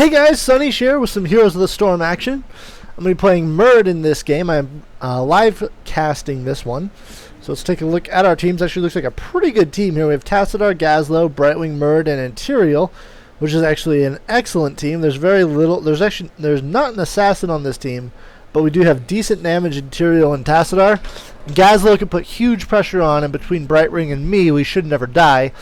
Hey guys, Sunny here with some Heroes of the Storm action. I'm going to be playing Muradin in this game. I'm live casting this one. So let's take a look at our teams. Actually looks like a pretty good team here. We have Tassadar, Gazlowe, Brightwing, Muradin, and Tyrael, which is actually an excellent team. There's very little, there's not an assassin on this team, but we do have decent damage in Tyrael and Tassadar. Gazlowe can put huge pressure on, and between Brightwing and me, we should never die.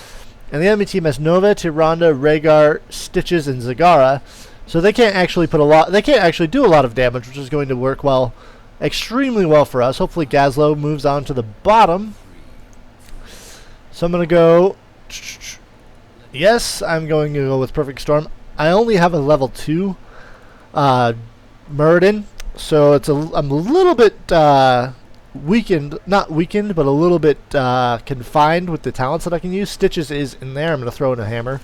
And the enemy team has Nova, Tyrande, Rhaegar, Stitches, and Zagara. So they can't actually do a lot of damage, which is going to work extremely well for us. Hopefully Gazlowe moves on to the bottom. So I'm going to go... Yes, I'm going to go with Perfect Storm. I only have a level 2 Muradin, so I'm a little bit weakened, not weakened, but a little bit confined with the talents that I can use. Stitches is in there. I'm going to throw in a hammer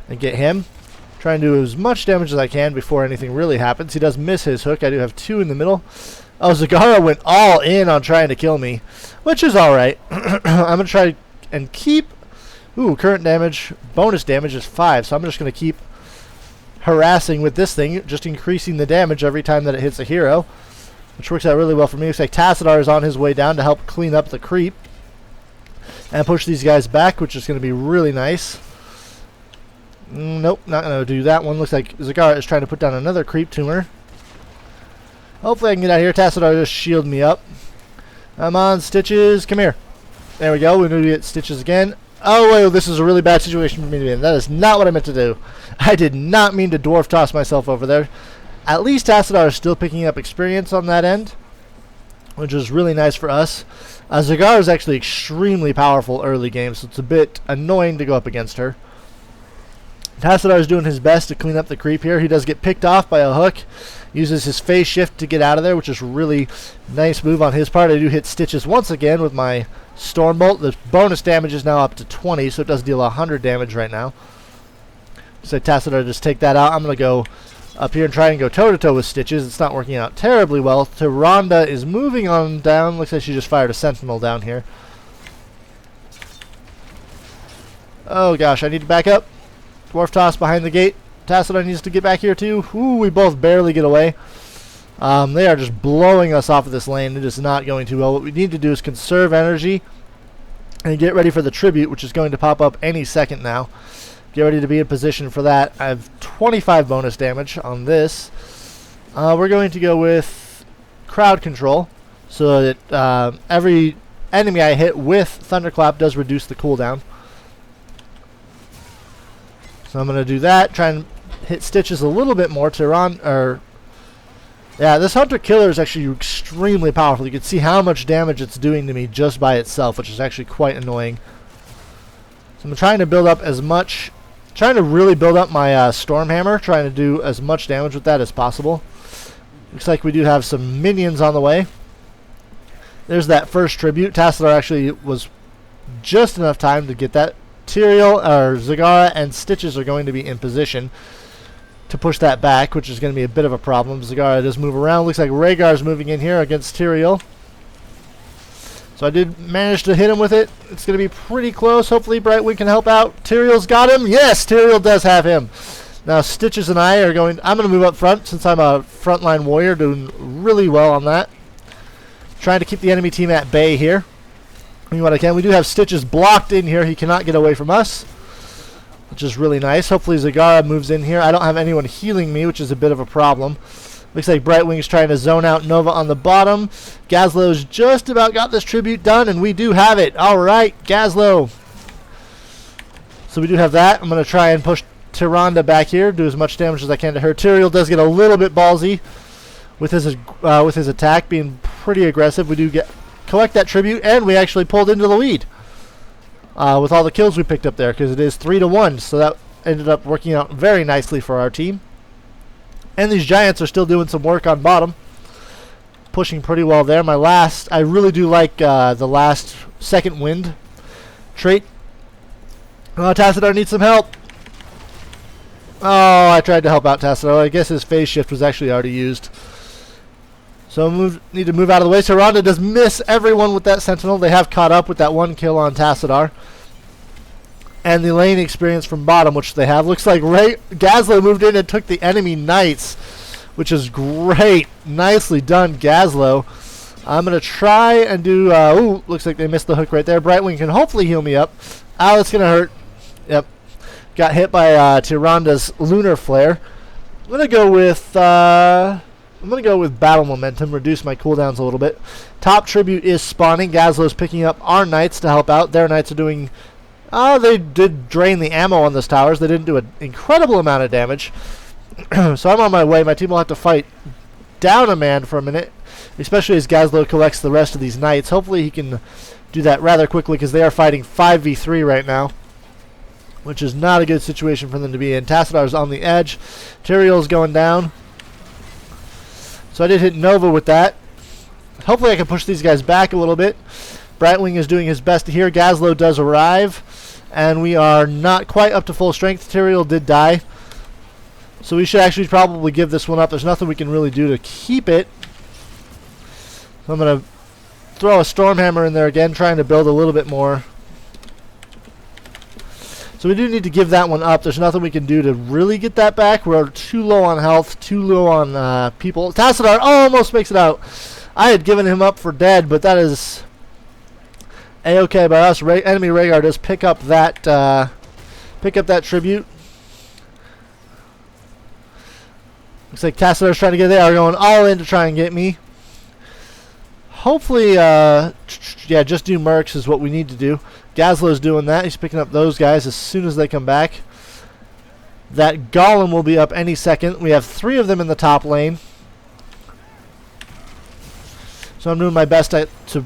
and get him. Try and do as much damage as I can before anything really happens. He does miss his hook. I do have 2 in the middle. Oh, Zagara went all in on trying to kill me, which is alright. I'm going to try and keep... Ooh, current damage, bonus damage is 5, so I'm just going to keep harassing with this thing, just increasing the damage every time that it hits a hero, which works out really well for me. Looks like Tassadar is on his way down to help clean up the creep and push these guys back, which is going to be really nice. Nope, not going to do that one. Looks like Zagara is trying to put down another creep tumor. Hopefully I can get out of here. Tassadar just shield me up. Come on, Stitches, come here. There we go. We need to get Stitches again. Oh, wait, this is a really bad situation for me to be in. That is not what I meant to do. I did not mean to dwarf toss myself over there. At least Tassadar is still picking up experience on that end, which is really nice for us. Zagara is actually extremely powerful early game, so it's a bit annoying to go up against her. Tassadar is doing his best to clean up the creep here. He does get picked off by a hook. Uses his phase shift to get out of there, which is a really nice move on his part. I do hit Stitches once again with my Stormbolt. The bonus damage is now up to 20, so it does deal 100 damage right now. So Tassadar just take that out. I'm going to go up here and try and go toe-to-toe with Stitches. It's not working out terribly well. Tyrande is moving on down. Looks like she just fired a Sentinel down here. Oh gosh, I need to back up. Dwarf toss behind the gate. Tassadar needs to get back here too. Ooh, we both barely get away. They are just blowing us off of this lane. It is not going too well. What we need to do is conserve energy and get ready for the tribute, which is going to pop up any second now. Get ready to be in position for that. I have 25 bonus damage on this. We're going to go with crowd control so that every enemy I hit with Thunderclap does reduce the cooldown. So I'm going to do that. Try and hit Stitches a little bit more. Yeah, this Hunter Killer is actually extremely powerful. You can see how much damage it's doing to me just by itself, which is actually quite annoying. So I'm trying to build up really build up my Storm Hammer, trying to do as much damage with that as possible. Looks like we do have some minions on the way. There's that first tribute. Tassadar actually was just enough time to get that. Tyrael, or Zagara, and Stitches are going to be in position to push that back, which is going to be a bit of a problem. Zagara does move around. Looks like Rhaegar is moving in here against Tyrael. So I did manage to hit him with it. It's going to be pretty close. Hopefully Brightwing can help out. Tyrael's got him. Yes, Tyrael does have him. Now Stitches and I are going... I'm going to move up front since I'm a frontline warrior, doing really well on that. Trying to keep the enemy team at bay here. What I can. We do have Stitches blocked in here. He cannot get away from us, which is really nice. Hopefully Zagara moves in here. I don't have anyone healing me, which is a bit of a problem. Looks like Brightwing's trying to zone out Nova on the bottom. Gazlowe's just about got this tribute done, and we do have it. All right, Gazlowe. So we do have that. I'm going to try and push Tyrande back here, do as much damage as I can to her. Tyrael does get a little bit ballsy with his attack, being pretty aggressive. We do collect that tribute, and we actually pulled into the lead with all the kills we picked up there, because it is 3-1, so that ended up working out very nicely for our team. And these giants are still doing some work on bottom, pushing pretty well there. I really do like the last second wind trait. Oh, Tassadar needs some help. Oh, I tried to help out Tassadar. I guess his phase shift was actually already used. So need to move out of the way. Tyrande does miss everyone with that Sentinel. They have caught up with that one kill on Tassadar. and the lane experience from bottom, which they have. Looks like Gazlo moved in and took the enemy knights, which is great. Nicely done, Gazlo. I'm going to try and do... ooh, looks like they missed the hook right there. Brightwing can hopefully heal me up. Ow, that's going to hurt. Yep. Got hit by Tyranda's Lunar Flare. I'm going to go with... I'm going to go with Battle Momentum, reduce my cooldowns a little bit. Top Tribute is spawning. Gazlo's picking up our knights to help out. Their knights are doing... Oh, they did drain the ammo on those towers. They didn't do an incredible amount of damage. So I'm on my way. My team will have to fight down a man for a minute, especially as Gazlo collects the rest of these knights. Hopefully he can do that rather quickly because they are fighting 5v3 right now, which is not a good situation for them to be in. Tassidar's on the edge. Tyrael's going down. So I did hit Nova with that. Hopefully I can push these guys back a little bit. Brightwing is doing his best here. Gazlo does arrive, and we are not quite up to full strength. Tyrael did die. So we should actually probably give this one up. There's nothing we can really do to keep it. So I'm going to throw a Stormhammer in there again, trying to build a little bit more. So we do need to give that one up. There's nothing we can do to really get that back. We're too low on health, too low on people. Tassadar almost makes it out. I had given him up for dead, but that is A-okay by us. Enemy Rhaegar does pick up that tribute. Looks like Tassadar's trying to get there. They're going all in to try and get me. Hopefully, yeah, just do mercs is what we need to do. Gazlo's doing that. He's picking up those guys as soon as they come back. That Golem will be up any second. We have 3 of them in the top lane. So I'm doing my best to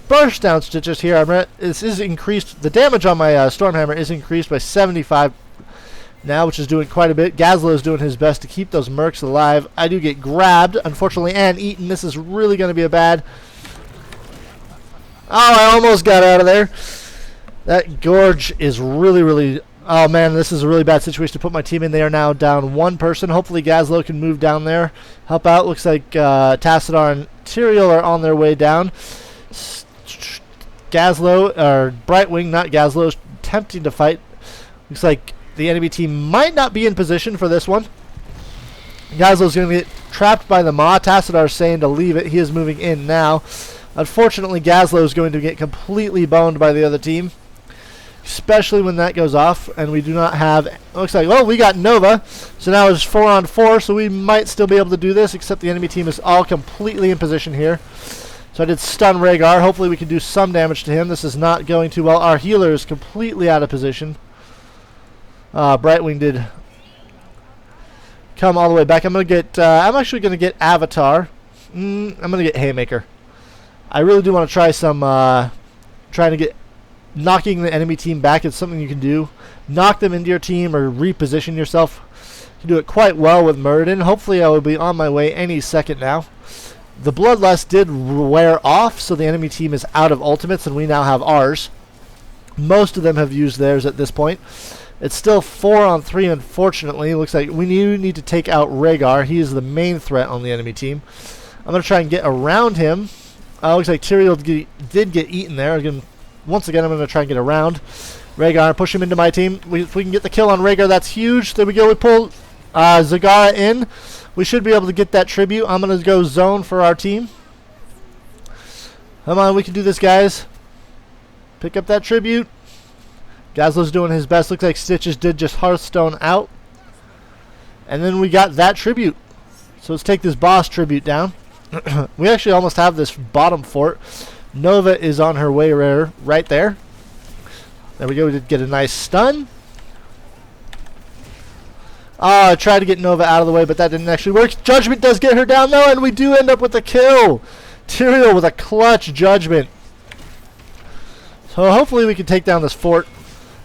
burst down Stitches here. This is increased. The damage on my Stormhammer is increased by 75 now, which is doing quite a bit. Gazlo is doing his best to keep those mercs alive. I do get grabbed, unfortunately, and eaten. This is really going to be a bad... Oh, I almost got out of there. That Gorge is really, really... Oh, man, this is a really bad situation to put my team in. They are now down 1 person. Hopefully Gazlo can move down there, help out. Looks like Tassadar and Tyrael are on their way down. Gazlo, or Brightwing, not Gazlo, is attempting to fight. Looks like the enemy team might not be in position for this one. Gazlo's going to get trapped by the Maw. Tassadar's saying to leave it. He is moving in now. Unfortunately, Gazlo is going to get completely boned by the other team, especially when that goes off, and we do not have... Looks like, well, we got Nova, so now it's 4-on-4, so we might still be able to do this, except the enemy team is all completely in position here. So I did stun Rhaegar. Hopefully we can do some damage to him. This is not going too well. Our healer is completely out of position. Brightwing did come all the way back. I'm going to get... I'm actually going to get Avatar. I'm going to get Haymaker. I really do want to try some... trying to get... Knocking the enemy team back is something you can do. Knock them into your team or reposition yourself. You can do it quite well with Muradin. Hopefully I will be on my way any second now. The Bloodlust did wear off, so the enemy team is out of ultimates, and we now have ours. Most of them have used theirs at this point. It's still 4-on-3, unfortunately. It looks like we need to take out Rhaegar. He is the main threat on the enemy team. I'm going to try and get around him. Looks like Tyrael did get eaten there. Once again, I'm going to try and get around Rhaegar, push him into my team. If we can get the kill on Rhaegar, that's huge. There we go. We pull Zagara in. We should be able to get that tribute. I'm going to go zone for our team. Come on, we can do this, guys. Pick up that tribute. Gazlo's doing his best. Looks like Stitches did just Hearthstone out. And then we got that tribute. So let's take this boss tribute down. We actually almost have this bottom fort. Nova is on her way right there. There we go. We did get a nice stun. I tried to get Nova out of the way, but that didn't actually work. Judgment does get her down, though, and we do end up with a kill. Tyrael with a clutch Judgment. So hopefully we can take down this fort.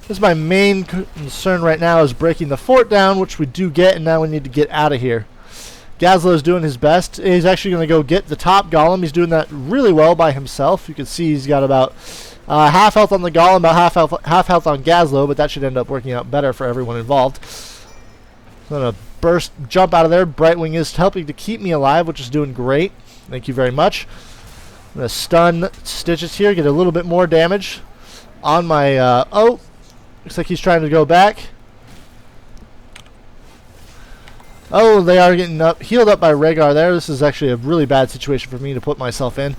This is my main concern right now, is breaking the fort down, which we do get, and now we need to get out of here. Gazlo is doing his best. He's actually going to go get the top golem. He's doing that really well by himself. You can see he's got about half health on the golem, about half health on Gazlo, but that should end up working out better for everyone involved. I'm going to jump out of there. Brightwing is helping to keep me alive, which is doing great. Thank you very much. I'm going to stun Stitches here, get a little bit more damage on my... oh, Looks like he's trying to go back. Oh, they are getting healed up by Rhaegar there. This is actually a really bad situation for me to put myself in.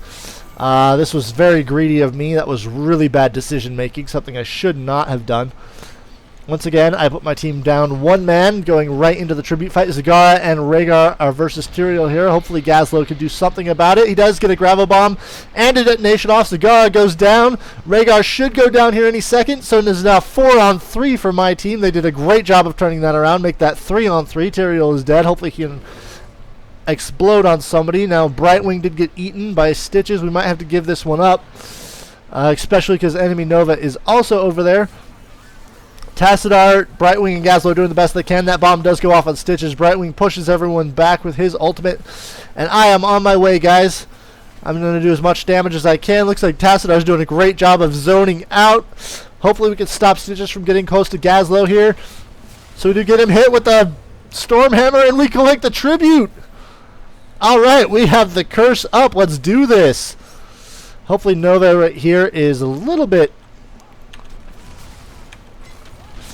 This was very greedy of me. That was really bad decision making, something I should not have done. Once again, I put my team down one man, going right into the tribute fight. Zagara and Rhaegar are versus Tyrael here. Hopefully Gazlo can do something about it. He does get a gravel bomb and a detonation off. Zagara goes down. Rhaegar should go down here any second. So it is now 4-on-3 for my team. They did a great job of turning that around, make that 3-on-3. Tyrael is dead. Hopefully he can explode on somebody. Now Brightwing did get eaten by Stitches. We might have to give this one up, especially because enemy Nova is also over there. Tassadar, Brightwing, and Gazlo are doing the best they can. That bomb does go off on Stitches. Brightwing pushes everyone back with his ultimate. And I am on my way, guys. I'm going to do as much damage as I can. Looks like Tassadar is doing a great job of zoning out. Hopefully we can stop Stitches from getting close to Gazlo here. So we do get him hit with the Storm Hammer, and we collect the tribute. Alright, we have the curse up. Let's do this. Hopefully Nova right here is a little bit...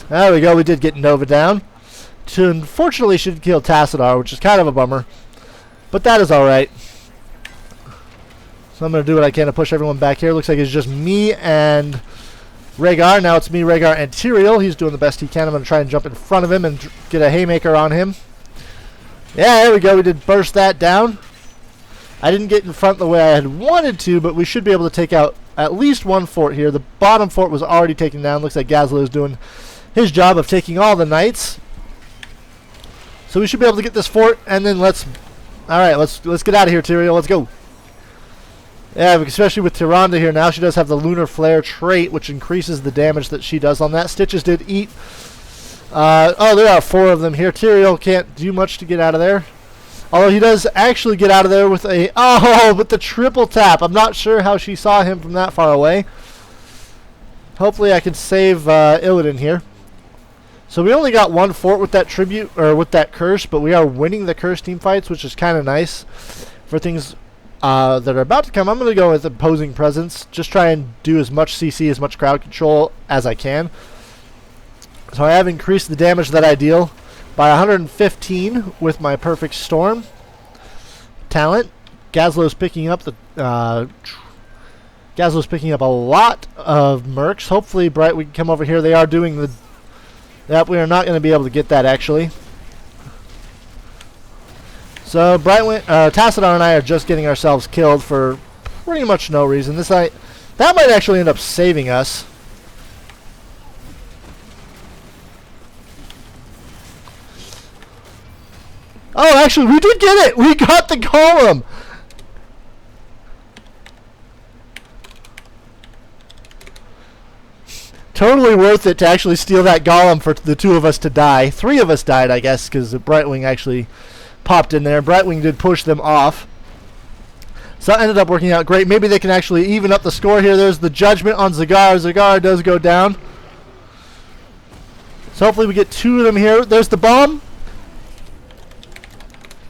There we go, we did get Nova down. Unfortunately, should kill Tassadar, which is kind of a bummer. But that is alright. So I'm going to do what I can to push everyone back here. Looks like it's just me and Rhaegar. Now it's me, Rhaegar, and Tyrael. He's doing the best he can. I'm going to try and jump in front of him and get a haymaker on him. Yeah, there we go. We did burst that down. I didn't get in front the way I had wanted to, but we should be able to take out at least one fort here. The bottom fort was already taken down. Looks like Gazlo is doing his job of taking all the knights. So we should be able to get this fort, and then let's get out of here, Tyrael. Let's go. Yeah, especially with Tyrande here now. She does have the Lunar Flare trait, which increases the damage that she does on that. Stitches did eat. Oh, there are 4 of them here. Tyrael can't do much to get out of there. Although he does actually get out of there with a... Oh, with the triple tap. I'm not sure how she saw him from that far away. Hopefully I can save Illidan here. So we only got one fort with that tribute, or with that curse, but we are winning the curse team fights, which is kind of nice for things that are about to come. I'm going to go with opposing presence. Just try and do as much CC, as much crowd control as I can. So I have increased the damage that I deal by 115 with my Perfect Storm talent. Gazlo's picking up the Gazlo's picking up a lot of mercs. Hopefully, we can come over here. They are doing the... Yep, we are not going to be able to get that, actually. So, Tassadar and I are just getting ourselves killed for pretty much no reason. That might actually end up saving us. Oh, actually, we did get it! We got the golem! Totally worth it to actually steal that golem for the 2 of us to die. 3 of us died, I guess, because Brightwing actually popped in there. Brightwing did push them off. So that ended up working out great. Maybe they can actually even up the score here. There's the judgment on Zagara. Zagara does go down. So hopefully we get 2 of them here. There's the bomb.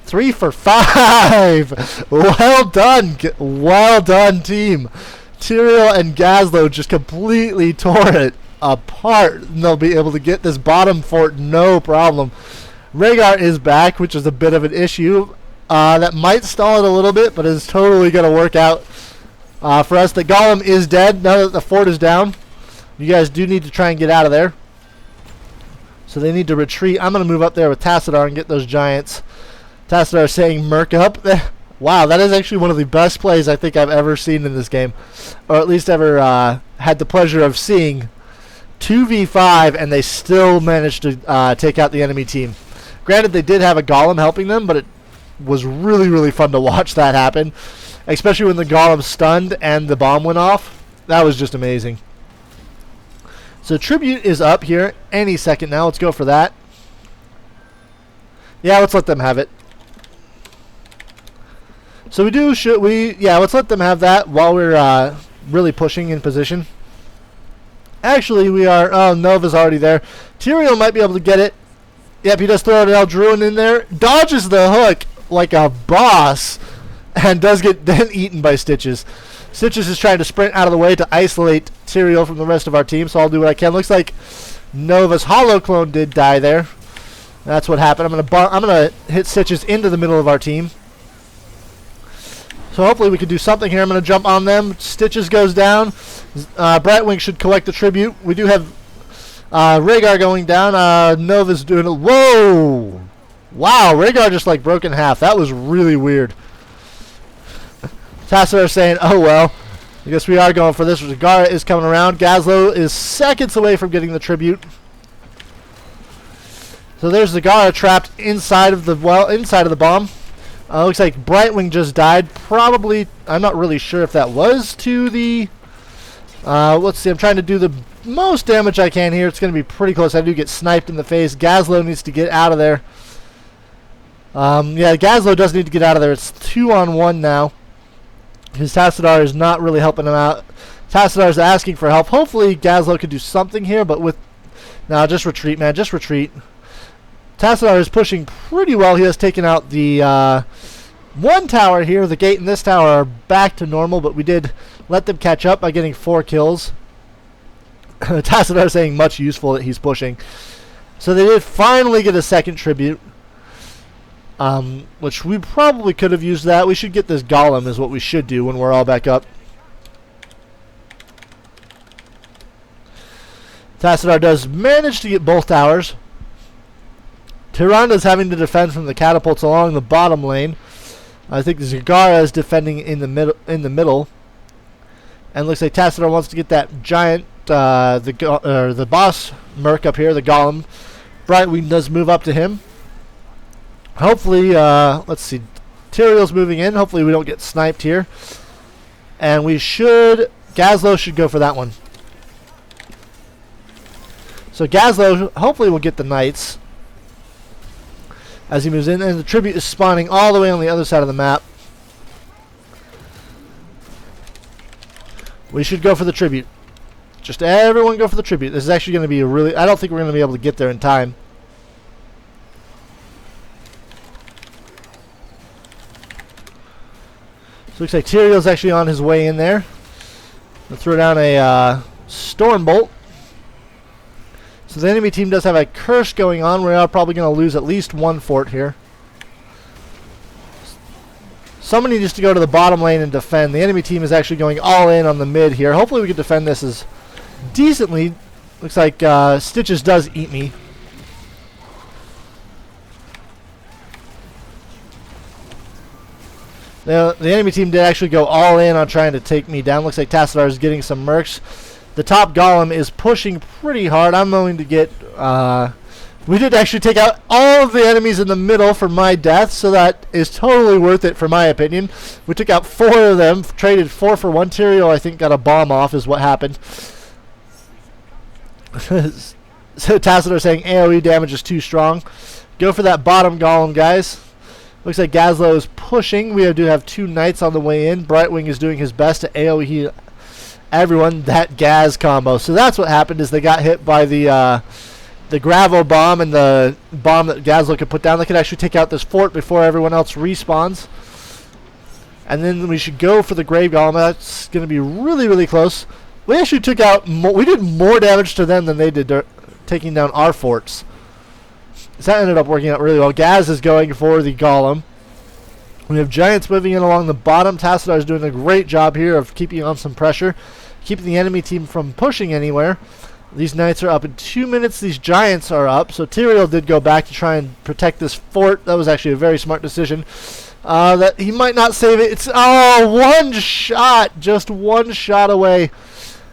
3 for 5. Well done. Well done, team. Tyrael and Gazlo just completely tore it apart. And they'll be able to get this bottom fort no problem. Rhaegar is back, which is a bit of an issue. That might stall it a little bit, but is totally going to work out for us. The golem is dead now that the fort is down. You guys do need to try and get out of there. So they need to retreat. I'm going to move up there with Tassadar and get those giants. Tassadar saying merc up. Wow, that is actually one of the best plays I think I've ever seen in this game. Or at least ever had the pleasure of seeing. 2v5, and they still managed to take out the enemy team. Granted, they did have a golem helping them, but it was really, really fun to watch that happen. Especially when the golem stunned and the bomb went off. That was just amazing. So tribute is up here any second now. Let's go for that. Yeah, let's let them have it. So let's let them have that while we're really pushing in position. Actually, we are... Oh, Nova's already there. Tyrael might be able to get it. Yep, he does throw an Eldruin in there. Dodges the hook like a boss. And does get then eaten by Stitches. Stitches is trying to sprint out of the way to isolate Tyrael from the rest of our team, so I'll do what I can. Looks like Nova's Hollow Clone did die there. That's what happened. I'm gonna hit Stitches into the middle of our team. So hopefully we can do something here. I'm gonna jump on them. Stitches goes down. Brightwing should collect the tribute. We do have Rhaegar going down. Nova's doing it. Whoa! Wow, Rhaegar just like broke in half. That was really weird. Tassadar saying, oh well. I guess we are going for this. Zagara is coming around. Gazlo is seconds away from getting the tribute. So there's Zagara trapped inside of the bomb. Looks like Brightwing just died. Probably, I'm not really sure if that was to the... let's see, I'm trying to do the most damage I can here. It's going to be pretty close. I do get sniped in the face. Gazlo needs to get out of there. Yeah, Gazlo does need to get out of there. It's 2-on-1 now. His Tassadar is not really helping him out. Tassadar is asking for help. Hopefully Gazlo could do something here, but with... Now, just retreat, man. Just retreat. Tassadar is pushing pretty well. He has taken out the one tower here. The gate and this tower are back to normal, but we did let them catch up by getting 4 kills. Tassadar saying much useful that he's pushing. So they did finally get a second tribute. Which we probably could have used that. We should get this golem is what we should do when we're all back up. Tassadar does manage to get both towers. Tyranda's having to defend from the catapults along the bottom lane. I think Zagara is defending in the middle. And looks like Tassadar wants to get that giant, the boss merc up here, the golem. Brightwing does move up to him. Hopefully, let's see, Tyrael's moving in. Hopefully we don't get sniped here. And we should, Gazlo should go for that one. So Gazlo hopefully will get the knights as he moves in. And the tribute is spawning all the way on the other side of the map. We should go for the tribute. Just everyone go for the tribute. This is actually going to be a really, I don't think we're going to be able to get there in time. So looks like Tyrael's actually on his way in there. We'll throw down a Storm Bolt. So the enemy team does have a curse going on. We are probably going to lose at least one fort here. Somebody needs to go to the bottom lane and defend. The enemy team is actually going all in on the mid here. Hopefully we can defend this as decently. Looks like Stitches does eat me. The enemy team did actually go all in on trying to take me down. Looks like Tassadar is getting some mercs. The top golem is pushing pretty hard. I'm going to get... we did actually take out all of the enemies in the middle for my death, so that is totally worth it for my opinion. We took out 4 of them, traded 4 for 1. Tyrael, I think, got a bomb off is what happened. So Tassadar saying AoE damage is too strong. Go for that bottom golem, guys. Looks like Gazlo is pushing. We do have 2 knights on the way in. Brightwing is doing his best to AoE everyone. That Gaz combo. So that's what happened is they got hit by the gravel bomb and the bomb that Gazlo could put down. They could actually take out this fort before everyone else respawns. And then we should go for the grave golem. That's going to be really, really close. We actually took out we did more damage to them than they did taking down our forts. So that ended up working out really well. Gaz is going for the golem. We have giants moving in along the bottom. Tassadar is doing a great job here of keeping on some pressure, keeping the enemy team from pushing anywhere. These knights are up in 2 minutes. These giants are up. So Tyrael did go back to try and protect this fort. That was actually a very smart decision. That he might not save it. It's one shot, just one shot away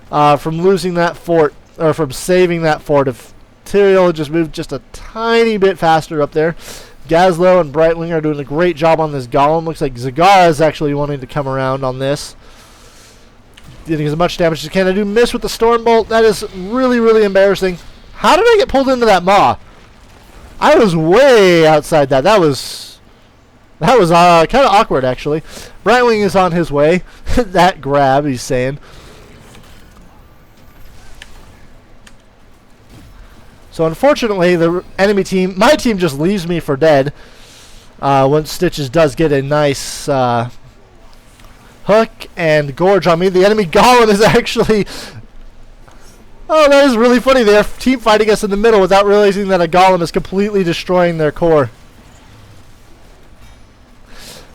from losing that fort, or from saving that fort. If Tyrael just moved just a tiny bit faster up there. Gazlo and Brightwing are doing a great job on this golem. Looks like Zagara is actually wanting to come around on this. Getting as much damage as he can. I do miss with the Storm Bolt. That is really, really embarrassing. How did I get pulled into that maw? I was way outside that. That was kind of awkward, actually. Brightwing is on his way. That grab, he's saying. So unfortunately, the enemy team, my team just leaves me for dead. Once Stitches does get a nice hook and gorge on me. The enemy golem is actually Oh, that is really funny. They're team fighting us in the middle without realizing that a golem is completely destroying their core.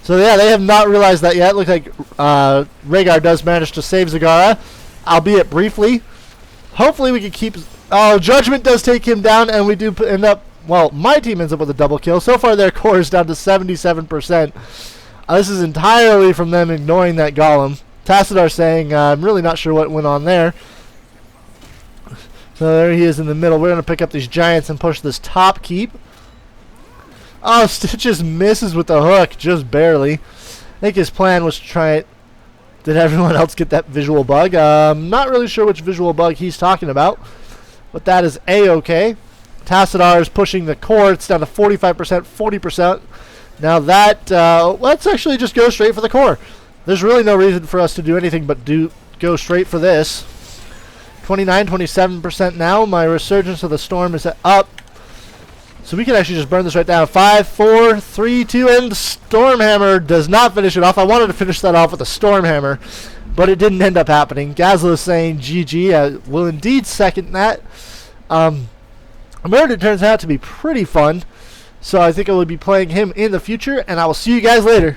So yeah, they have not realized that yet. Looks like Rhaegar does manage to save Zagara, albeit briefly. Hopefully we can keep... Oh, Judgment does take him down, and we do end up... Well, my team ends up with a double kill. So far, their core is down to 77%. This is entirely from them ignoring that golem. Tassadar saying, I'm really not sure what went on there. So there he is in the middle. We're going to pick up these giants and push this top keep. Oh, Stitches misses with the hook, just barely. I think his plan was to try it. Did everyone else get that visual bug? Not really sure which visual bug he's talking about, but that is A-okay. Tassadar is pushing the core. It's down to 45%, 40%. Now that, let's actually just go straight for the core. There's really no reason for us to do anything but go straight for this. 29, 27% now. My Resurgence of the Storm is up. So we can actually just burn this right down. 5, 4, 3, 2, and Stormhammer does not finish it off. I wanted to finish that off with a Stormhammer, but it didn't end up happening. Gazla is saying GG. I will indeed second that. Muradin turns out to be pretty fun, so I think I will be playing him in the future, and I will see you guys later.